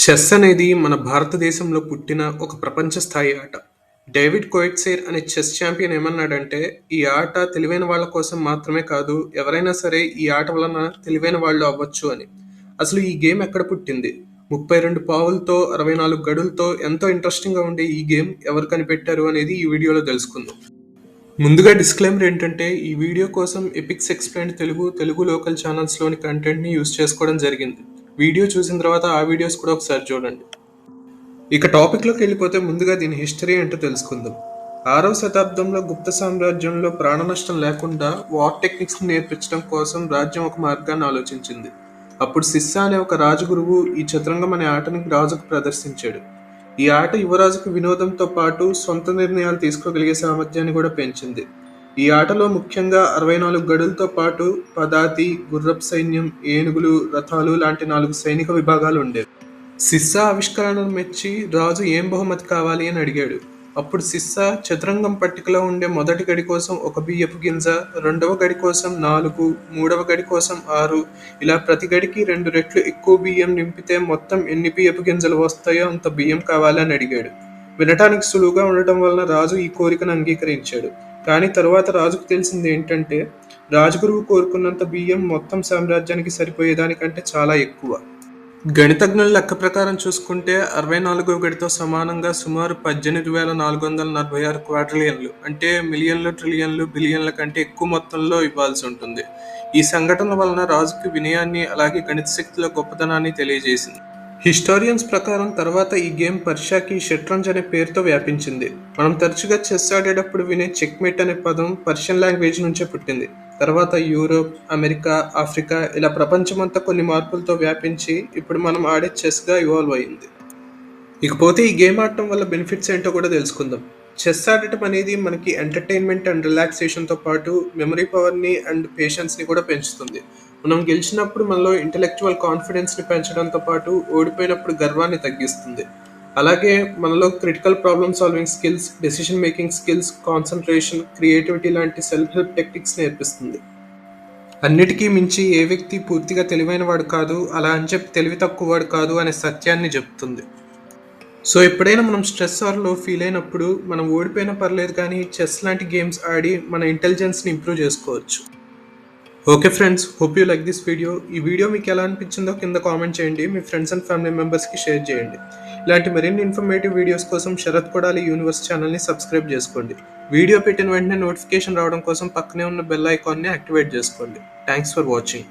Chess అనేది మన భారతదేశంలో పుట్టిన ఒక ప్రపంచ స్థాయి ఆట. డేవిడ్ కోయిట్సేర్ అనే చెస్ ఛాంపియన్ ఏమన్నాడంటే, "ఈ ఆట తెలివైన వాళ్ళ కోసం మాత్రమే కాదు, ఎవరైనా సరే ఈ ఆట వలన తెలివైన వాళ్ళు అవ్వచ్చు" అని. అసలు ఈ గేమ్ ఎక్కడ పుట్టింది? 32 పావులతో, 64 గడులతో ఎంతో ఇంట్రెస్టింగ్‌గా ఉండే ఈ గేమ్ ఎవరు కనిపెట్టారు అనేది ఈ వీడియోలో తెలుసుకుందాం. ముందుగా డిస్క్లైమర్ ఏంటంటే, ఈ వీడియో కోసం ఎపిక్స్ ఎక్స్‌ప్లెయిన్డ్ తెలుగు లోకల్ ఛానల్స్‌లోని కంటెంట్‌ని యూజ్ చేసుకోవడం జరిగింది. వీడియో చూసిన తర్వాత ఆ వీడియోస్ కూడా ఒకసారి చూడండి. ఇక టాపిక్‌లోకి వెళ్ళిపోతే ముందుగా దీని హిస్టరీ ఏంటో తెలుసుకుందాం. 6వ శతాబ్దంలో గుప్త సామ్రాజ్యంలో ప్రాణనష్టం లేకుండా వార్ టెక్నిక్స్‌ని నేర్పించడం కోసం రాజ్యం ఒక మార్గాన్ని ఆలోచించింది. అప్పుడు సిస్సా అనే ఒక రాజగురువు ఈ చతురంగం అనే ఆటని రాజుకు ప్రదర్శించాడు. ఈ ఆట యువరాజుకు వినోదంతో పాటు సొంత నిర్ణయాలు తీసుకోగలిగే సామర్థ్యాన్ని కూడా పెంచింది. ఈ ఆటలో ముఖ్యంగా 64 గడులతో పాటు పదాతి, గుర్రపు సైన్యం, ఏనుగులు, రథాలు లాంటి 4 సైనిక విభాగాలు ఉండేవి. సిస్సా ఆవిష్కరణను మెచ్చి రాజు ఏం బహుమతి కావాలి అని అడిగాడు. అప్పుడు సిస్సా చతురంగం పట్టికలో ఉండే మొదటి గడి కోసం 1 బియ్యపు గింజ, రెండవ గడి కోసం 4, మూడవ గడి కోసం 6, ఇలా ప్రతి గడికి 2 రెట్లు ఎక్కువ బియ్యం నింపితే మొత్తం ఎన్ని బియ్యపు గింజలు వస్తాయో అంత బియ్యం కావాలి అని అడిగాడు. వినటానికి సులువుగా ఉండటం వలన రాజు ఈ కోరికను అంగీకరించాడు. కానీ తరువాత రాజుకు తెలిసింది ఏంటంటే, రాజగురువు కోరుకున్నంత బియ్యం మొత్తం సామ్రాజ్యానికి సరిపోయేదానికంటే చాలా ఎక్కువ. గణితజ్ఞుల లెక్క ప్రకారం చూసుకుంటే 64వ గడితో సమానంగా సుమారు 18,446 క్వాడ్రిలియన్లు, అంటే మిలియన్లు, ట్రిలియన్లు, బిలియన్ల కంటే ఎక్కువ మొత్తంలో ఇవ్వాల్సి ఉంటుంది. ఈ సంఘటన వలన రాజుకి వినయాన్ని, అలాగే గణిత శక్తిలో గొప్పతనాన్ని తెలియజేసింది. హిస్టోరియన్స్ ప్రకారం తర్వాత ఈ గేమ్ పర్షియాకి షట్రంజ్ అనే పేరుతో వ్యాపించింది. మనం తరచుగా చెస్ ఆడేటప్పుడు వినే చెక్మేట్ అనే పదం పర్షియన్ లాంగ్వేజ్ నుంచే పుట్టింది. తర్వాత యూరోప్, అమెరికా, ఆఫ్రికా ఇలా ప్రపంచమంతా కొన్ని మార్పులతో వ్యాపించి ఇప్పుడు మనం ఆడే చెస్గా ఇవాల్వ్ అయింది. ఇకపోతే ఈ గేమ్ ఆడటం వల్ల బెనిఫిట్స్ ఏంటో కూడా తెలుసుకుందాం. చెస్ ఆడటం అనేది మనకి ఎంటర్టైన్మెంట్ అండ్ రిలాక్సేషన్తో పాటు మెమరీ పవర్ని అండ్ పేషెన్స్ని కూడా పెంచుతుంది. మనం గెలిచినప్పుడు మనలో ఇంటెలెక్చువల్ కాన్ఫిడెన్స్ని పెంచడంతో పాటు ఓడిపోయినప్పుడు గర్వాన్ని తగ్గిస్తుంది. అలాగే మనలో critical problem solving skills, decision making skills, concentration, creativity లాంటి సెల్ఫ్ హెల్ప్ టెక్నిక్స్ నేర్పిస్తుంది. అన్నిటికీ మించి ఏ వ్యక్తి పూర్తిగా తెలివైన వాడు కాదు, అలా అని చెప్పి తెలివి తక్కువ వాడు కాదు అనే సత్యాన్ని చెప్తుంది. సో ఎప్పుడైనా మనం స్ట్రెస్ ఆర్ లో ఫీల్ అయినప్పుడు మనం ఓడిపోయినా పర్లేదు కానీ చెస్ లాంటి గేమ్స్ ఆడి మన ఇంటెలిజెన్స్ని ఇంప్రూవ్ చేసుకోవచ్చు. Okay friends, hope you like this video. ఈ వీడియో మీకు ఎలా అనిపించిందో కింద కామెంట్ చేయండి, మీ ఫ్రెండ్స్ అండ్ ఫ్యామిలీ మెంబర్స్కి షేర్ చేయండి. ఇలాంటి మరిన్ని ఇన్ఫర్మేటివ్ వీడియోస్ కోసం శరత్ కొడాలి యూనివర్స్ ఛానల్ని సబ్స్క్రైబ్ చేసుకోండి. వీడియో పెట్టిన వెంటనే నోటిఫికేషన్ రావడం కోసం పక్కనే ఉన్న బెల్ ఐకాన్ని యాక్టివేట్ చేసుకోండి. Thanks for watching.